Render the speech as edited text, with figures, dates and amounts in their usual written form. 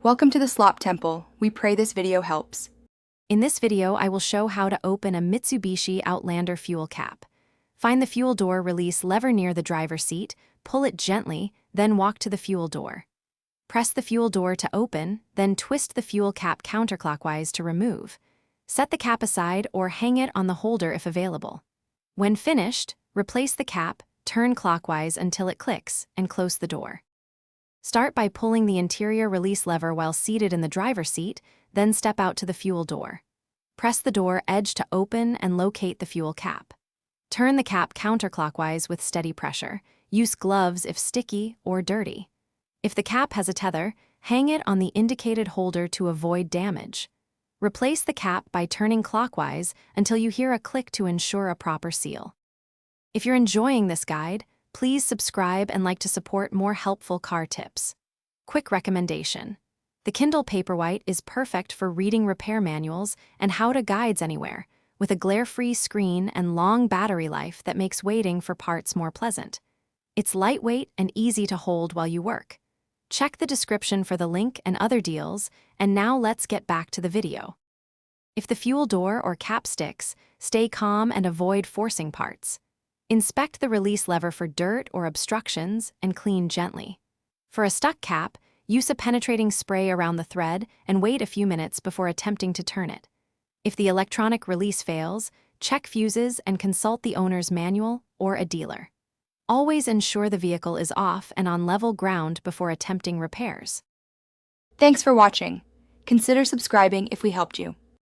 Welcome to the Slop Temple. We pray this video helps. In this video, I will show how to open a Mitsubishi Outlander fuel cap. Find the fuel door release lever near the driver's seat, pull it gently, then walk to the fuel door. Press the fuel door to open, then twist the fuel cap counterclockwise to remove. Set the cap aside or hang it on the holder if available. When finished, replace the cap, turn clockwise until it clicks, and close the door. Start by pulling the interior release lever while seated in the driver's seat, then step out to the fuel door. Press the door edge to open and locate the fuel cap. Turn the cap counterclockwise with steady pressure. Use gloves if sticky or dirty. If the cap has a tether, hang it on the indicated holder to avoid damage. Replace the cap by turning clockwise until you hear a click to ensure a proper seal. If you're enjoying this guide, please subscribe and like to support more helpful car tips. Quick recommendation. The Kindle Paperwhite is perfect for reading repair manuals and how-to guides anywhere, with a glare-free screen and long battery life that makes waiting for parts more pleasant. It's lightweight and easy to hold while you work. Check the description for the link and other deals, and now let's get back to the video. If the fuel door or cap sticks, stay calm and avoid forcing parts. Inspect the release lever for dirt or obstructions and clean gently. For a stuck cap, use a penetrating spray around the thread and wait a few minutes before attempting to turn it. If the electronic release fails, check fuses and consult the owner's manual or a dealer. Always ensure the vehicle is off and on level ground before attempting repairs. Thanks for watching. Consider subscribing if we helped you.